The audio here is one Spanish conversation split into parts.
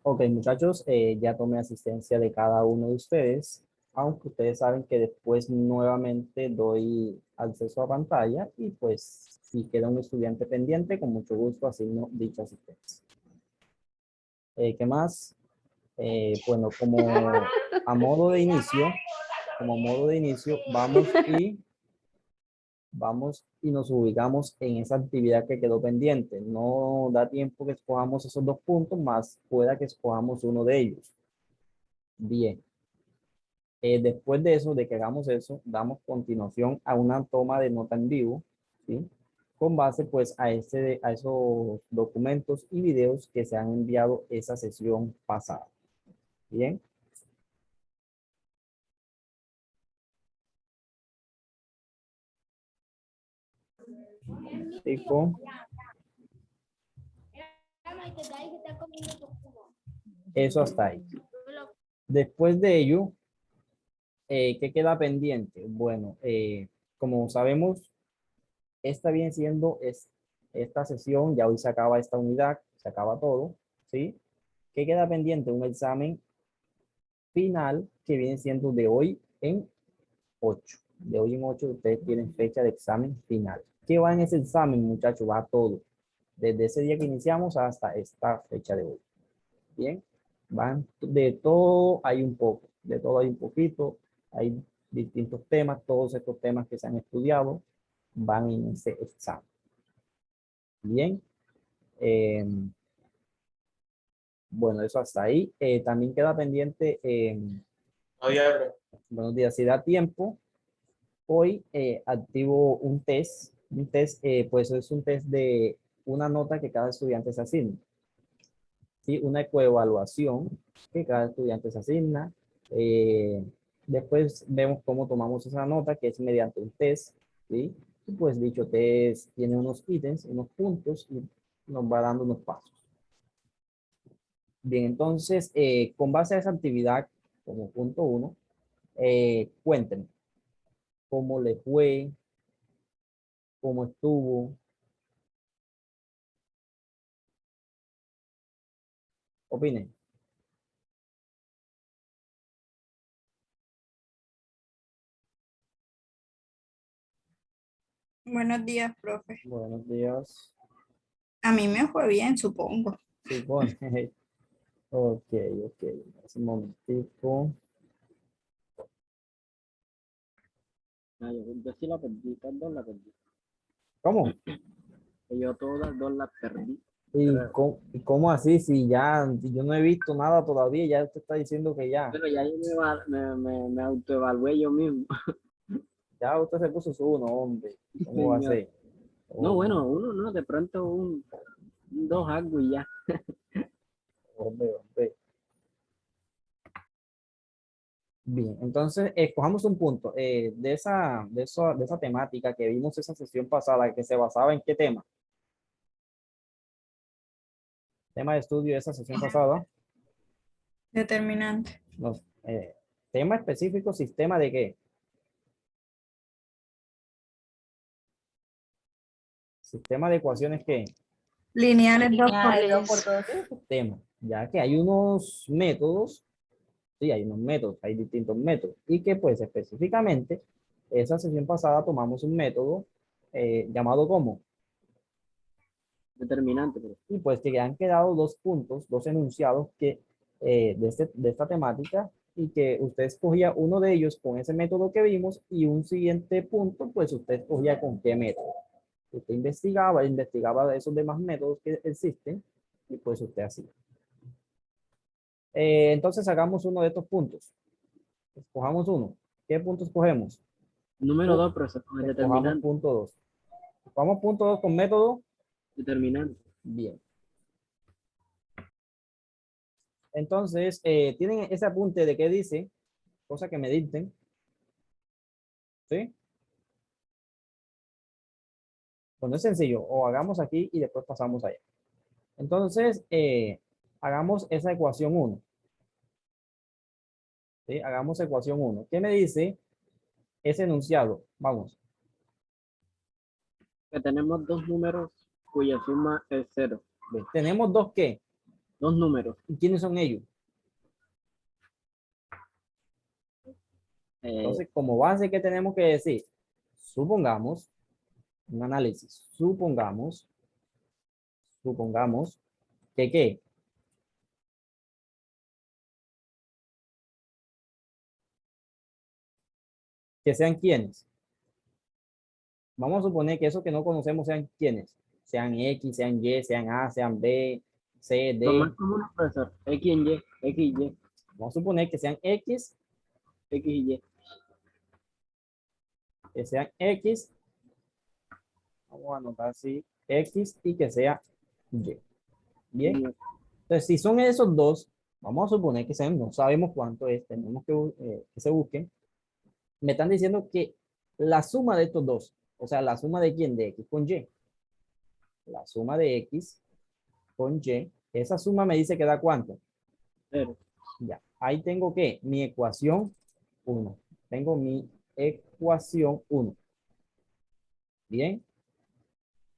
Ok, muchachos, ya tomé asistencia de cada uno de ustedes, aunque ustedes saben que después nuevamente doy acceso a pantalla y pues si queda un estudiante pendiente, con mucho gusto asigno dicha asistencia. ¿Qué más? Bueno, a modo de inicio, como modo de inicio, vamos y nos ubicamos en esa actividad que quedó pendiente. No da tiempo que escojamos esos dos puntos, más pueda que escojamos uno de ellos. Bien. Después de eso, de que hagamos eso, damos continuación a una toma de nota en vivo, ¿sí? Con base pues a esos documentos y videos que se han enviado esa sesión pasada. Bien. Fijo. Eso hasta ahí. Después de ello, ¿qué queda pendiente? Bueno, como sabemos, esta viene siendo esta sesión, ya hoy se acaba esta unidad, se acaba todo, ¿sí? ¿Qué queda pendiente? Un examen final que viene siendo de hoy en 8. De hoy en 8 ustedes tienen fecha de examen final. ¿Qué va en ese examen, muchachos? Va todo. Desde ese día que iniciamos hasta esta fecha de hoy. Bien. Van de todo hay un poco. De todo hay un poquito. Hay distintos temas. Todos estos temas que se han estudiado van en ese examen. Bien. Bueno, eso hasta ahí. También queda pendiente. Buenos días. Si da tiempo, hoy activo un test, pues es un test de una nota que cada estudiante se asigna, ¿sí? Una coevaluación que cada estudiante se asigna. Eh, Después vemos cómo tomamos esa nota, que es mediante un test, ¿sí? Y pues dicho test tiene unos ítems, unos puntos y nos va dando unos pasos. Bien, entonces, con base a esa actividad, como punto uno, cuéntenme cómo le fue, cómo estuvo, opinen. Buenos días, profe. Buenos días. A mí me fue bien, supongo. Supone. Ok, ok. Un momentico. Yo sí la perdí, todas dos la perdí. ¿Cómo? Yo todas dos las perdí. ¿Y cómo así? Si ya si yo no he visto nada todavía, ya usted está diciendo que Pero ya yo me autoevalué yo mismo. ya usted se puso su uno, hombre. ¿Cómo va a Señor. ser? No, Oh, bueno, uno no, de pronto un dos algo y ya. hombre, hombre. Bien, entonces escojamos un punto de esa temática que vimos esa sesión pasada que se basaba en qué tema. Tema de estudio de esa sesión pasada. Determinante. Los, tema específico, sistema de qué? Sistema de ecuaciones que Lineales 2 por Lineales 2 por 3. 2. tema, ya que hay unos métodos, sí, hay unos métodos, hay distintos métodos, y que pues específicamente, esa sesión pasada tomamos un método llamado como, Determinante, pero y pues que han quedado dos puntos, dos enunciados que de esta temática, y que usted escogía uno de ellos con ese método que vimos, y un siguiente punto, pues usted escogía con qué método. Usted investigaba de esos demás métodos que existen, y pues usted hacía. Entonces hagamos uno de estos puntos. Escojamos uno. ¿Qué punto escogemos? número dos, profesor, con el Escojamos determinante. punto 2. Escojamos punto 2 con método. Determinante. Bien. Entonces, tienen ese apunte de qué dice, cosa que me dicten. ¿Sí? Bueno, es sencillo. O hagamos aquí y después pasamos allá. Entonces, hagamos esa ecuación 1. ¿Sí? Hagamos ecuación 1. ¿Qué me dice ese enunciado? Vamos. Que tenemos dos números cuya suma es cero. Bien. Tenemos dos qué. Dos números. ¿Y quiénes son ellos? Eh, Entonces, como base, ¿qué tenemos que decir? Supongamos, un análisis, supongamos que ¿qué? Que sean quiénes. Vamos a suponer que esos que no conocemos sean quiénes. Sean X, sean Y, sean A, sean B, C, lo más D. común, profesor. X en Y, X y Y, Vamos a suponer que sean X, X y Y. que sean X. Vamos a anotar así, X y que sea Y. Bien. Entonces, si son esos dos, vamos a suponer que sean, no sabemos cuánto es, tenemos que se busquen. Me están diciendo que la suma de estos dos, o sea, la suma de quién, de X con Y. La suma de X con Y, esa suma me dice que da cuánto. Cero. Ya, ahí tengo que mi ecuación 1. Tengo mi ecuación 1. Bien.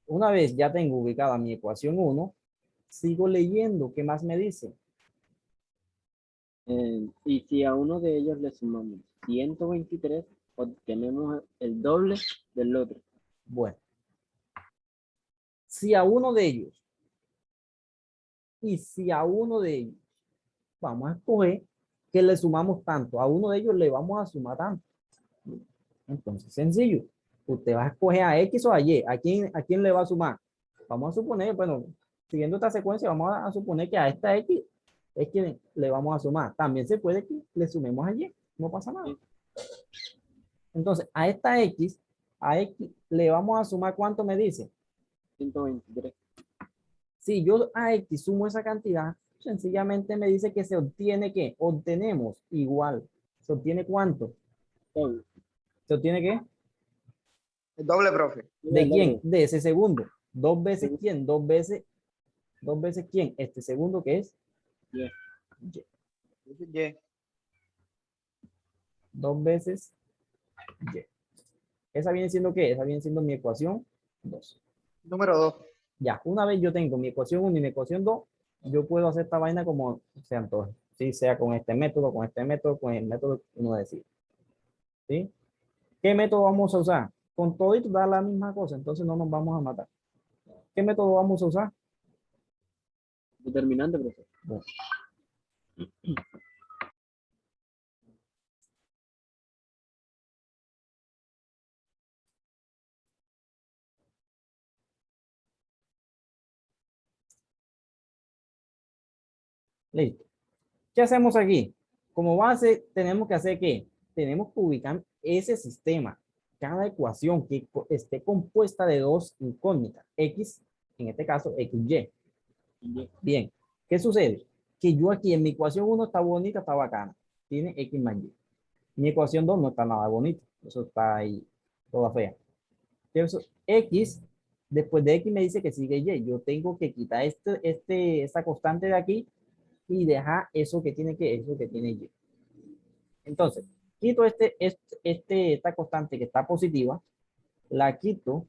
Una vez ya tengo ubicada mi ecuación 1, sigo leyendo. ¿Qué más me dice? Y si a uno de ellos le sumamos 123, obtenemos el doble del otro. Bueno, si a uno de ellos y si a uno de ellos vamos a escoger que le sumamos tanto, a uno de ellos le vamos a sumar tanto. Entonces, sencillo. Usted va a escoger a X o a Y. A quién le va a sumar? Vamos a suponer, bueno, siguiendo esta secuencia, vamos a suponer que a esta X es quien le vamos a sumar. También se puede que le sumemos a Y. No pasa nada. Entonces, a X le vamos a sumar, ¿cuánto me dice? 123. Si yo a X sumo esa cantidad, sencillamente me dice que se obtiene ¿qué? Obtenemos igual. ¿Se obtiene cuánto? Doble. ¿Se obtiene qué? El doble, profe. ¿De El quién? doble. De ese segundo. ¿Dos veces Sí. quién? Dos veces quién? Este segundo que es Y. Y. Y. Dos veces Y. ¿Esa viene siendo qué? Esa viene siendo mi ecuación 2. Número 2. Ya, una vez yo tengo mi ecuación 1 y mi ecuación 2, yo puedo hacer esta vaina como se antoje. Sí, sea con este método, con el método que uno decide. ¿Sí? ¿Qué método vamos a usar? Con todo y da la misma cosa, entonces no nos vamos a matar. ¿Qué método vamos a usar? Determinante, profesor. Bueno, listo. ¿Qué hacemos aquí? Como base, tenemos que hacer ¿qué? Tenemos que ubicar ese sistema, cada ecuación que esté compuesta de dos incógnitas, X, en este caso, XY. Y. Bien, ¿qué sucede? Que yo aquí en mi ecuación 1 está bonita, está bacana, tiene X más Y. Mi ecuación 2 no está nada bonita, eso está ahí, toda fea. Eso, X, después de X me dice que sigue Y. Yo tengo que quitar esta constante de aquí y dejar eso que tiene Y. Entonces, quito esta constante que está positiva, la quito.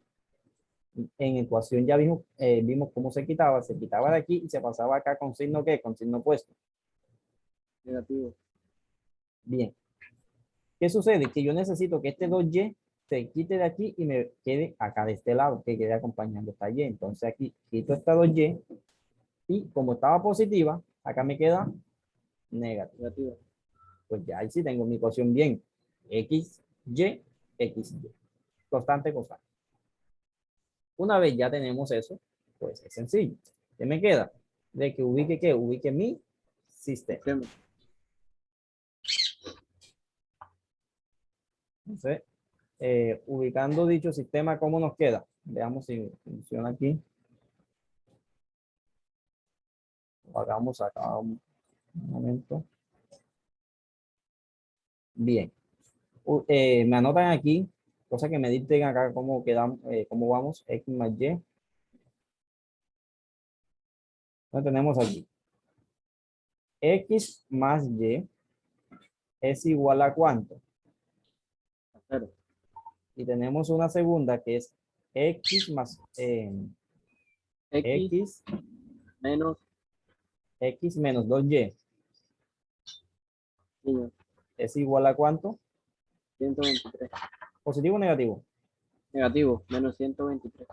En ecuación ya vimos cómo se quitaba de aquí y se pasaba acá con signo ¿qué? Con signo opuesto. Negativo. Bien. ¿Qué sucede? Que yo necesito que este 2y se quite de aquí y me quede acá de este lado, que quede acompañando esta y. Entonces aquí quito esta 2y y como estaba positiva, acá me queda negativa. Negativo. Pues ya ahí sí tengo mi ecuación bien. X, Y, X, Y. Constante, constante. Una vez ya tenemos eso, pues es sencillo. ¿Qué me queda? De que ubique mi sistema. Sistema. Entonces, ubicando dicho sistema, ¿cómo nos queda? Veamos si funciona aquí. Lo hagamos acá un momento. Bien. Me anotan aquí, cosa que me dicten acá cómo quedamos, cómo vamos, X más Y. Lo tenemos aquí. X más Y es igual a ¿cuánto? A cero. Y tenemos una segunda que es X más X X menos X menos 2Y Sí, señor. es igual a ¿cuánto? 123. ¿Positivo o negativo? Negativo, menos 123.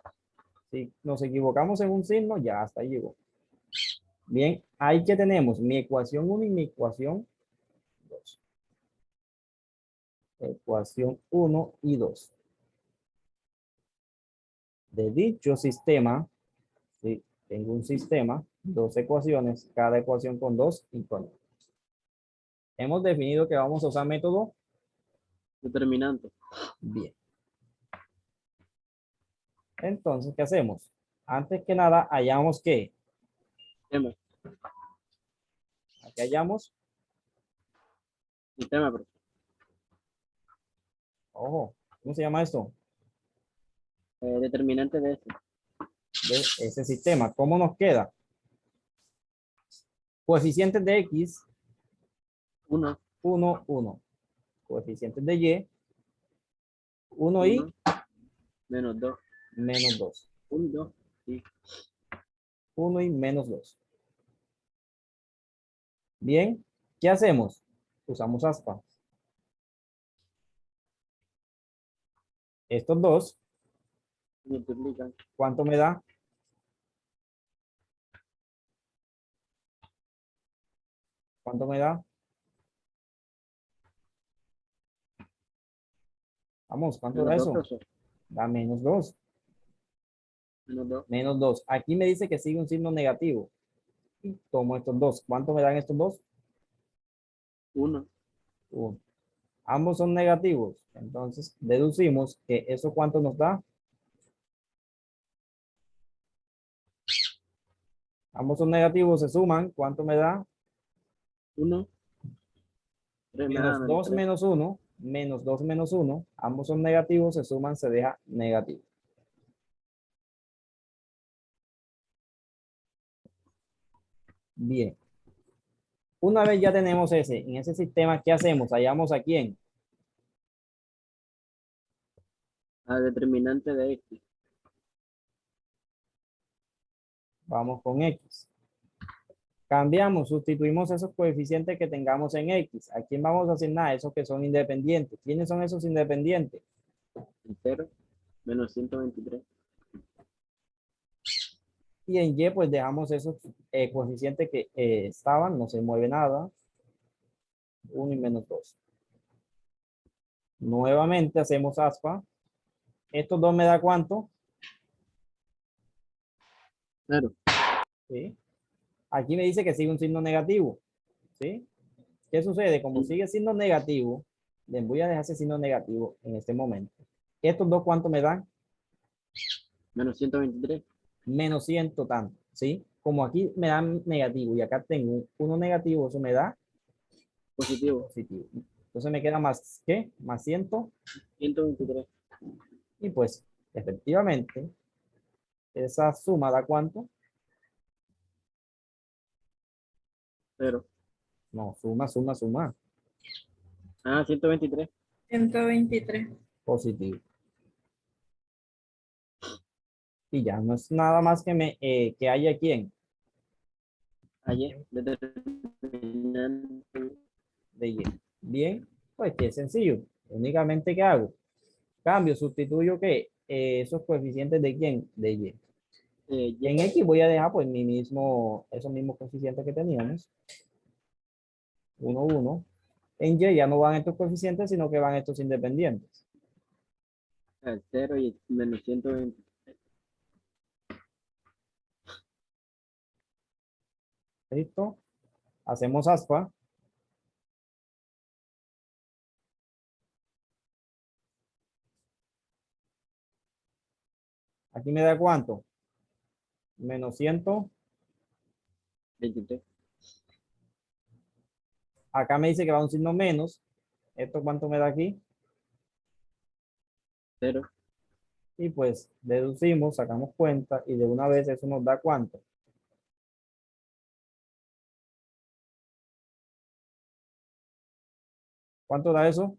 Si nos equivocamos en un signo, ya hasta ahí llegó. Bien, ahí que tenemos mi ecuación 1 y mi ecuación 2. Ecuación 1 y 2. De dicho sistema, ¿sí? Tengo un sistema, dos ecuaciones, cada ecuación con dos incógnitas. Hemos definido que vamos a usar método Determinante. bien. Entonces, ¿qué hacemos? Antes que nada, hallamos que Sistema. aquí hallamos, Sistema, profe. ojo, ¿cómo se llama esto? Determinante de este. De ese sistema. ¿Cómo nos queda? Coeficientes de X, 1, 1, 1. Coeficientes de Y, 1 y 1, menos 2. menos 2. 1, 2. Sí. 1 y menos 2. Bien, ¿qué hacemos? Usamos aspa. Estos dos, Multiplican. ¿cuánto me da? ¿Cuánto me da? Vamos, ¿cuánto da Menos 2, eso? profesor. Da menos 2. Menos 2. Menos 2. Aquí me dice que sigue un signo negativo. Y tomo estos dos. ¿Cuánto me dan estos dos? 1. 1. Ambos son negativos. Entonces, deducimos que eso ¿cuánto nos da? Ambos son negativos, se suman. ¿Cuánto me da? 1. 3 me da Menos menos 2 3. menos 1. Menos 2 menos 1. Ambos son negativos, se suman, se deja negativo. Bien. Una vez ya tenemos en ese sistema, ¿qué hacemos? Hallamos a quién. Determinante de X. Vamos con X. Cambiamos, sustituimos esos coeficientes que tengamos en X. ¿A quién vamos a asignar? Esos que son independientes. ¿Quiénes son esos independientes? En 0, menos 123. Y en Y, pues dejamos esos coeficientes que estaban, no se mueve nada. 1 y menos 2. Nuevamente hacemos aspa. ¿Estos dos me da cuánto? 0. ¿Sí? Aquí me dice que sigue un signo negativo. ¿Sí? ¿Qué sucede? Como sigue siendo negativo, les voy a dejar ese signo negativo en este momento. ¿Estos dos cuánto me dan? Menos 123. Menos 100 tanto. ¿Sí? Como aquí me dan negativo y acá tengo uno negativo, eso me da Positivo. positivo. Entonces me queda más, ¿qué? Más 100. 123. Y pues, efectivamente, esa suma da cuánto? 0. No, suma, suma, suma. 123. 123. Positivo. Y ya, no es nada más que que haya aquí en Ayer. Determinante. de Y. Bien, pues que es sencillo. Únicamente que hago. Cambio, sustituyo que esos coeficientes de quién? De Y. Y. En X voy a dejar pues esos mismos coeficientes que teníamos. 1, 1. En Y ya no van estos coeficientes, sino que van estos independientes. 0 y menos 120. ¿Listo? Hacemos aspa. Aquí me da cuánto? Menos 100. 23. Acá me dice que va un signo menos. ¿Esto cuánto me da aquí? 0. Y pues deducimos, sacamos cuenta y de una vez eso nos da cuánto. ¿Cuánto da eso?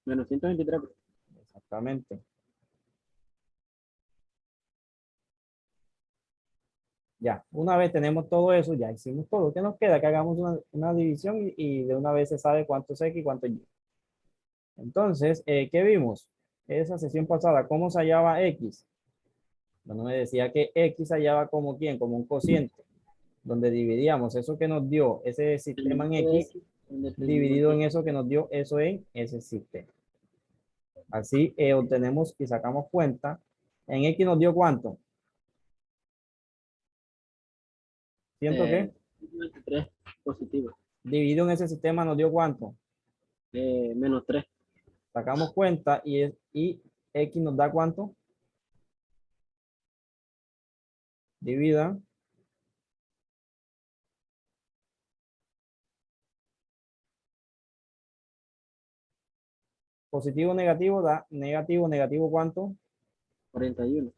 Menos 123. Exactamente. Ya, una vez tenemos todo eso, ya hicimos todo. ¿Qué nos queda? Que hagamos una división y de una vez se sabe cuánto es X y cuánto es Y. Entonces, ¿qué vimos? Esa sesión pasada, ¿cómo se hallaba X? Bueno, me decía que X se hallaba como quién, como un cociente, donde dividíamos eso que nos dio ese sistema en X, en dividido en determinante. eso que nos dio eso en ese sistema. Así obtenemos y sacamos cuenta. En X nos dio ¿cuánto? ¿Ciento qué? 23 positivo. Dividido en ese sistema nos dio ¿cuánto? Menos 3. Sacamos cuenta y X nos da ¿cuánto? Divida. Positivo, negativo, da negativo, negativo ¿cuánto? 41.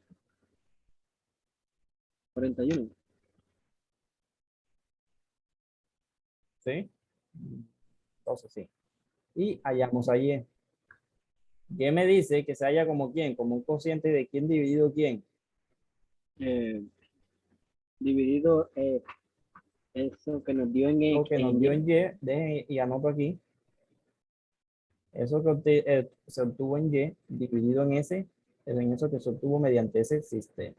41. ¿Sí? Entonces sí. Y hallamos a Y. Y me dice que se halla como quién, como un cociente de quién dividido quién. Eh, dividido eso que nos dio en Lo X, que nos en dio Y. en Y, dejen y anoto aquí. Eso que se obtuvo en Y, dividido en ese, es en eso que se obtuvo mediante ese sistema.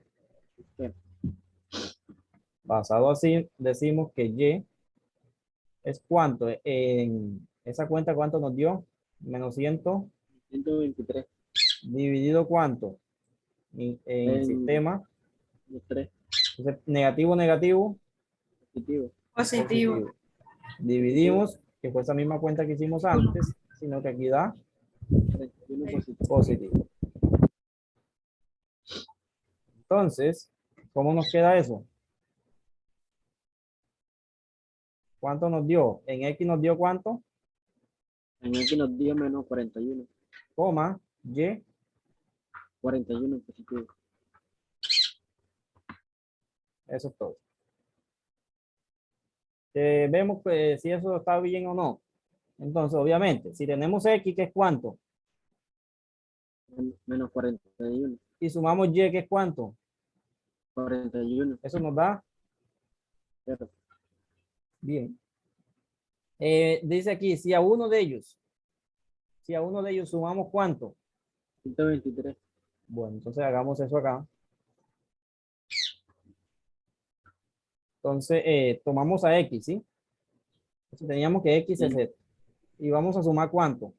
Basado así, decimos que Y es cuánto. En esa cuenta, ¿cuánto nos dio? Menos 100, 123. dividido ¿cuánto? En En sistema. los 3 Entonces, negativo, negativo, positivos. Positivo. positivo. Dividimos, que fue esa misma cuenta que hicimos antes, sino que aquí da 31 positivo. positivo. Entonces, ¿cómo nos queda eso? ¿Cuánto nos dio? En X nos dio ¿cuánto? En X nos dio menos 41. Coma, Y, 41 positivo. eso es todo. Vemos si eso está bien o no. Entonces, obviamente, si tenemos X, ¿qué es cuánto? Menos 41. Y sumamos Y, ¿qué es cuánto? 41. Eso nos da Cero. bien. Dice aquí, si a uno de ellos sumamos ¿cuánto? 123. Bueno, entonces hagamos eso acá. Entonces, tomamos a X, ¿sí? Entonces, teníamos que X es Z. Y vamos a sumar ¿cuánto?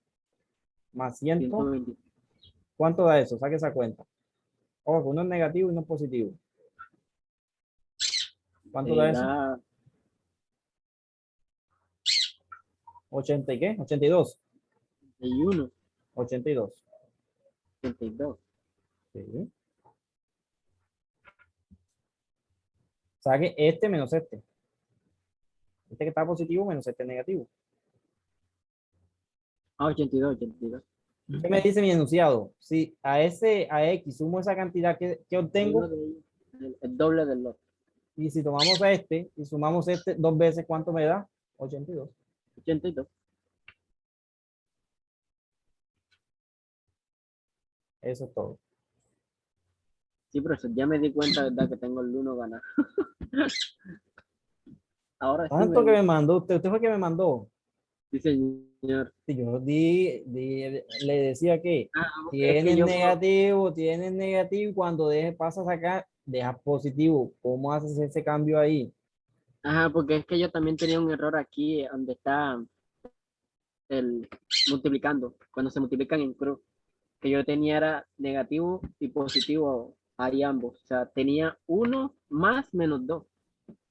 Más 100. 120. ¿Cuánto da eso? Saque esa cuenta. Ojo, uno es negativo y uno es positivo. ¿Cuánto da eso? Da 80 y qué? 82. 81. 82. 82. Sí. Saque este menos este. Este que está positivo menos este negativo. 82. 82. ¿Qué me dice mi enunciado? Si a X sumo esa cantidad que obtengo, Uno de ellos, el doble del otro. y si tomamos a este y sumamos este dos veces, ¿cuánto me da? 82. 82. Eso es todo. Sí, profesor, ya me di cuenta, ¿verdad? Que tengo el 1 ganado. Ahora sí ¿Cuánto que me me mandó usted? Usted fue que me mandó. sí, señor. Y yo le decía que Ah, es que yo tienen negativo y cuando pasa a sacar, deja positivo. ¿Cómo haces ese cambio ahí? ajá, porque es que yo también tenía un error aquí donde está el multiplicando, cuando se multiplican en cruz, que yo tenía era negativo y positivo ahí ambos. O sea, tenía 1 más menos 2.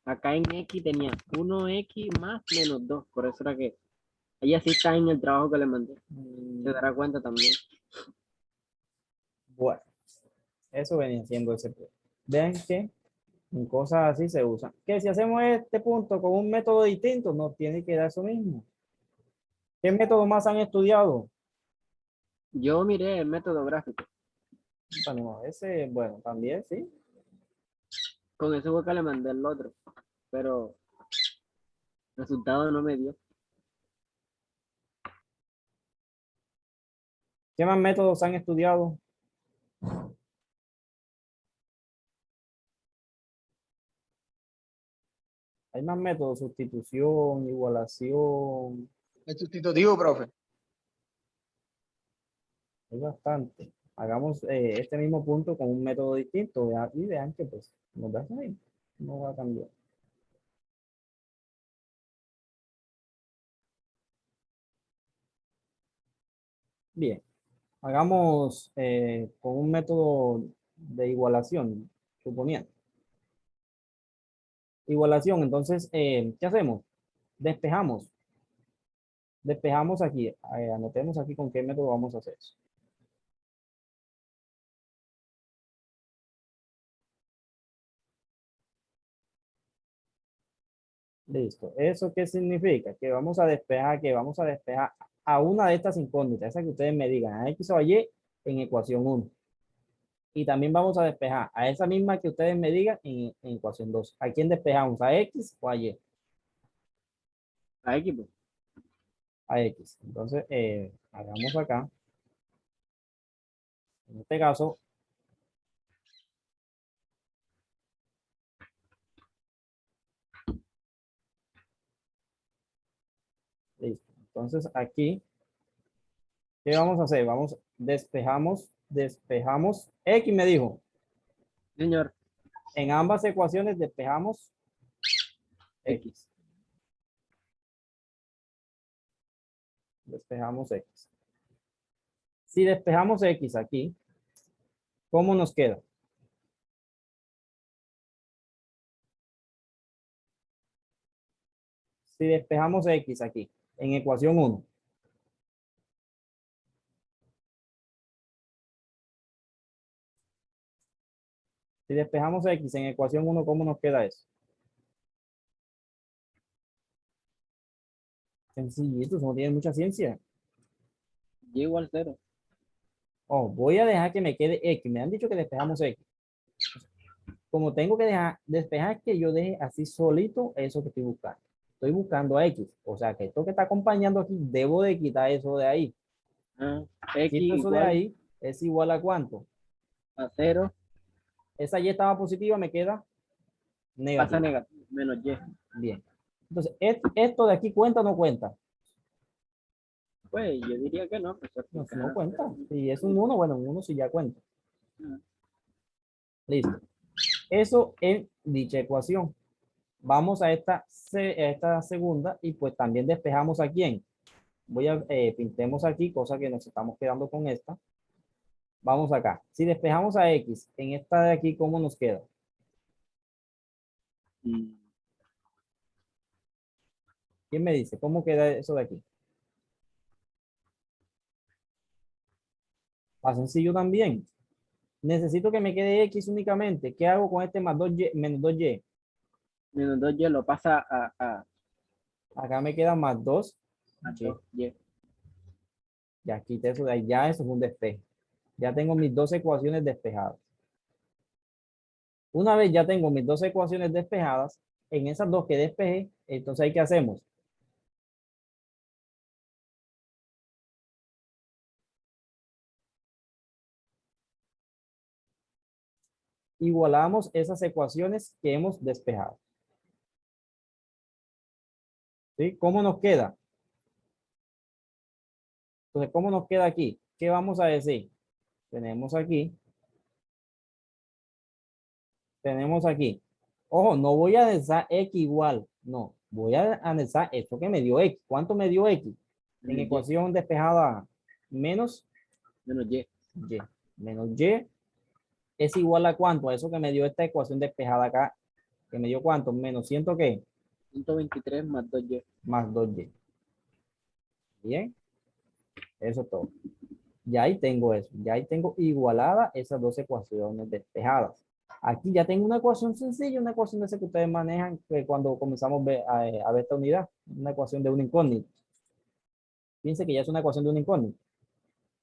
Acá en X tenía 1X más menos 2. Por eso era que ella sí está en el trabajo que le mandé. Se dará cuenta también. Bueno, eso venía siendo ese punto. Vean que en cosas así se usan. Que si hacemos este punto con un método distinto, no tiene que dar eso mismo. ¿Qué método más han estudiado? Yo miré el método gráfico. Bueno, ese, bueno, también sí. Con ese fue que le mandé el otro. Pero resultado no me dio. ¿Qué más métodos han estudiado? Hay más métodos, sustitución, igualación, El sustitutivo, profe. hay bastante. Hagamos este mismo punto con un método distinto y vean que pues nos da ahí, no va a cambiar. Bien, hagamos con un método de igualación, suponiendo. Igualación, entonces, ¿qué hacemos? Despejamos. Despejamos aquí. Anotemos aquí con qué método vamos a hacer eso. Listo. ¿Eso qué significa? Que vamos a despejar, a una de estas incógnitas, esa que ustedes me digan, a X o a Y en ecuación 1. Y también vamos a despejar a esa misma que ustedes me digan en ecuación 2. ¿A quién despejamos? ¿A X o a Y? A equipo. A X. Entonces, hagamos acá. En este caso, listo. Entonces, aquí, ¿qué vamos a hacer? Despejamos. X me dijo. Señor, En ambas ecuaciones despejamos X. Despejamos X. Si despejamos X aquí, ¿cómo nos queda? Si despejamos X aquí, en ecuación 1. Si despejamos X en ecuación 1, ¿cómo nos queda eso? Sencillito, eso no tiene mucha ciencia. Y igual 0. Oh, voy a dejar que me quede X. Me han dicho que despejamos X. Como tengo que despejar que yo deje así solito eso que estoy buscando. Estoy buscando a X. O sea que esto que está acompañando aquí, debo de quitar eso de ahí. X Quito eso de igual ahí, es igual a ¿cuánto? a 0. Esa Y estaba positiva, me queda Pasa negativa. negativo. Menos Y. Bien. Entonces, ¿esto de aquí cuenta o no cuenta? Pues yo diría que no, profesor. No, Porque, no ajá, cuenta. Si es un 1, bueno, un 1 sí ya cuenta. ajá. Listo. Eso en dicha ecuación. Vamos a esta segunda y pues también despejamos a quién. Pintemos aquí, cosa que nos estamos quedando con esta. Vamos acá. Si despejamos a X en esta de aquí, ¿cómo nos queda? Mm, ¿Quién me dice? ¿Cómo queda eso de aquí? Más sencillo también. Necesito que me quede X únicamente. ¿Qué hago con este más 2Y, menos 2Y? Menos 2Y lo pasa a Acá me queda más 2Y. 2Y. Ya quité eso de ahí. Ya eso es un despeje. Ya tengo mis dos ecuaciones despejadas. Una vez ya tengo mis dos ecuaciones despejadas, en esas dos que despejé, entonces ¿ahí qué hacemos? Igualamos esas ecuaciones que hemos despejado. ¿Sí? ¿Cómo nos queda? Entonces, ¿cómo nos queda aquí? ¿Qué vamos a decir? Tenemos aquí. Ojo, no voy a anexar X igual, no. Voy a anexar esto que me dio X. ¿Cuánto me dio X? En Menos Y. ecuación despejada menos Menos Y. Y. Menos Y es igual a cuánto, a eso que me dio esta ecuación despejada acá, que me dio cuánto, menos 100 ¿qué? 123 más 2Y. Más 2Y. Bien, eso es todo. Ya ahí tengo eso, ya ahí tengo igualada esas dos ecuaciones despejadas. Aquí ya tengo una ecuación sencilla, una ecuación de esa que ustedes manejan que cuando comenzamos a ver esta unidad, una ecuación de una incógnita. Piense que ya es una ecuación de una incógnita.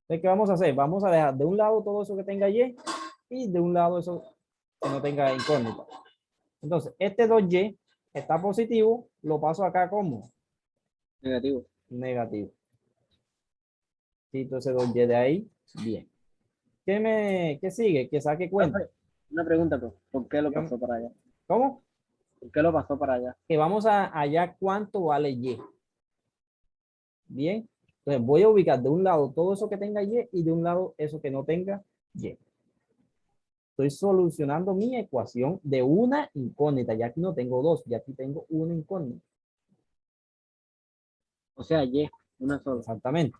Entonces, ¿qué vamos a hacer? Vamos a dejar de un lado todo eso que tenga y de un lado eso que no tenga incógnita. Entonces, este 2y está positivo, lo paso acá como Negativo. negativo. Quito ese 2y de ahí, bien. ¿Qué sigue? Que saque cuenta. Profe, una pregunta, pues. ¿Por qué lo Dígame. pasó para allá? ¿Cómo? ¿Qué lo pasó para allá? Que vamos a allá cuánto vale Y. Bien. Entonces voy a ubicar de un lado todo eso que tenga Y y de un lado eso que no tenga Y. Estoy solucionando mi ecuación de una incógnita. Ya aquí no tengo dos, ya aquí tengo una incógnita. O sea, Y, una sola. Exactamente.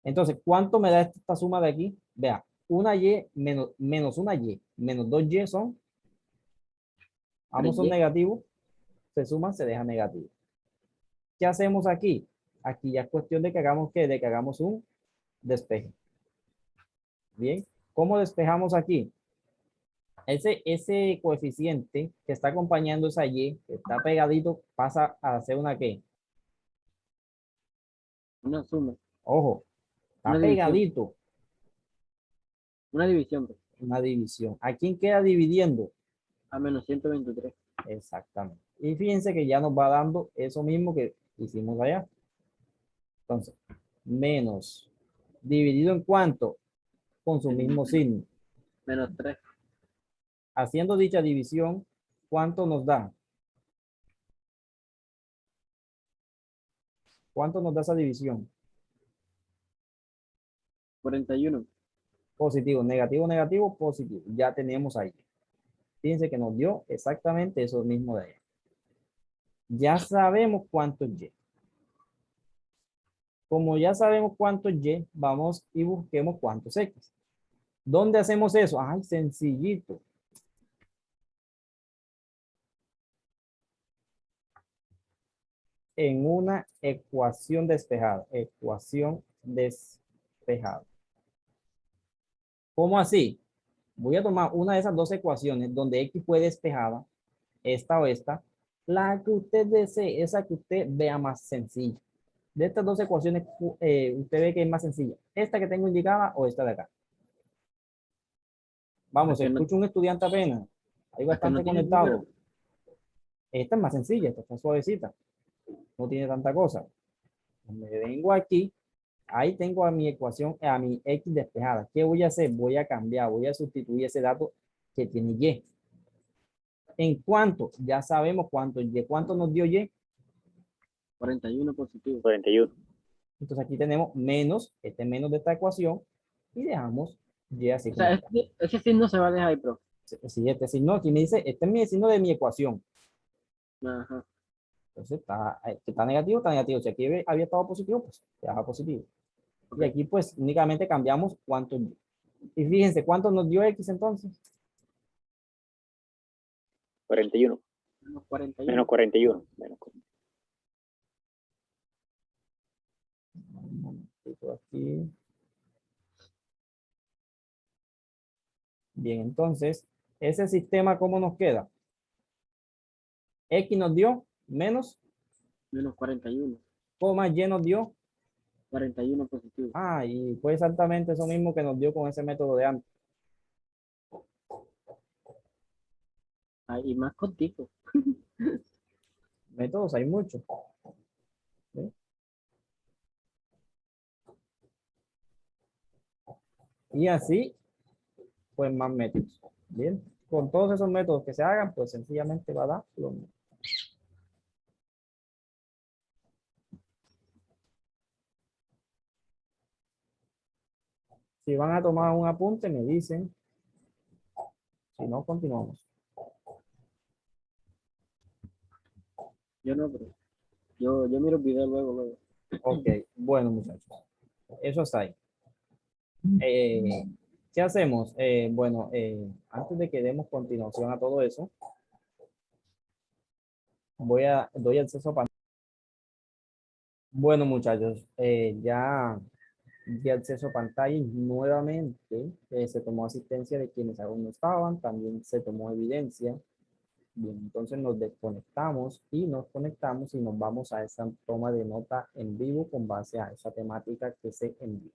Entonces, ¿cuánto me da esta suma de aquí? Vea, una Y menos una Y menos dos Y son, ambos son 3Y. negativos, se suman, se deja negativo. ¿Qué hacemos aquí? Aquí ya es cuestión de que hagamos ¿qué? De que hagamos un despeje. Bien, ¿cómo despejamos aquí? Ese coeficiente que está acompañando esa Y, que está pegadito, pasa a ser una ¿qué? Una suma. Ojo, está Una división. pegadito, Una división, pues. una división. ¿A quién queda dividiendo? A menos 123. Exactamente. Y fíjense que ya nos va dando eso mismo que hicimos allá. Entonces, menos dividido en cuánto, con su mismo signo. Menos 3. Haciendo dicha división, ¿cuánto nos da? ¿Cuánto nos da esa división? 41. Positivo, negativo, negativo, positivo. Ya tenemos ahí. Fíjense que nos dio exactamente eso mismo de ahí. Ya sabemos cuánto es Y. Como ya sabemos cuánto es Y, vamos y busquemos cuánto es X. ¿Dónde hacemos eso? Ay, sencillito. En una ecuación despejada. Ecuación despejada. ¿Cómo así? Voy a tomar una de esas dos ecuaciones donde X fue despejada, esta o esta, la que usted desee, esa que usted vea más sencilla. De estas dos ecuaciones, usted ve que es más sencilla. ¿Esta que tengo indicada o esta de acá? Vamos, Que no, escucho un estudiante apenas. Hay que no bastante tiene número. conectado. Esta es más sencilla, esta está suavecita. No tiene tanta cosa. Me vengo aquí. Ahí tengo a mi ecuación, a mi X despejada. ¿Qué voy a hacer? Voy a cambiar, voy a sustituir ese dato que tiene Y. ¿En cuánto? Ya sabemos cuánto Y. ¿Cuánto nos dio Y? 41 positivo. 41. Entonces aquí tenemos menos, este menos de esta ecuación, y dejamos Y así O como sea, está. ese signo se va a dejar ahí, pro. Si este signo aquí me dice, este es mi signo de mi ecuación. Ajá. Entonces está negativo, está negativo. Si aquí había estado positivo, pues se deja positivo. Ok. Y aquí pues únicamente cambiamos cuánto es Y. Y fíjense, ¿cuánto nos dio X entonces? 41. Menos 41. Menos 41. Menos 41. Un momentito aquí. Bien, entonces, ese sistema, ¿cómo nos queda? X nos dio menos, Menos 41. coma, Y nos dio. 41 positivo. Ah, y fue exactamente eso mismo que nos dio con ese método de antes. Ah, y más cortico. Métodos hay muchos. ¿Sí? Y así, pues más métodos. Bien, con todos esos métodos que se hagan, pues sencillamente va a dar lo mismo. Si van a tomar un apunte, me dicen. Si no, continuamos. Yo no, pero yo miro el video luego. Ok, bueno, muchachos. Eso está ahí. ¿Qué hacemos? Bueno, antes de que demos continuación a todo eso, doy acceso a pantalla. Bueno, muchachos, ya di acceso a pantalla y nuevamente se tomó asistencia de quienes aún no estaban, también se tomó evidencia. Bien, entonces nos desconectamos y nos conectamos y nos vamos a esa toma de nota en vivo con base a esa temática que se envió.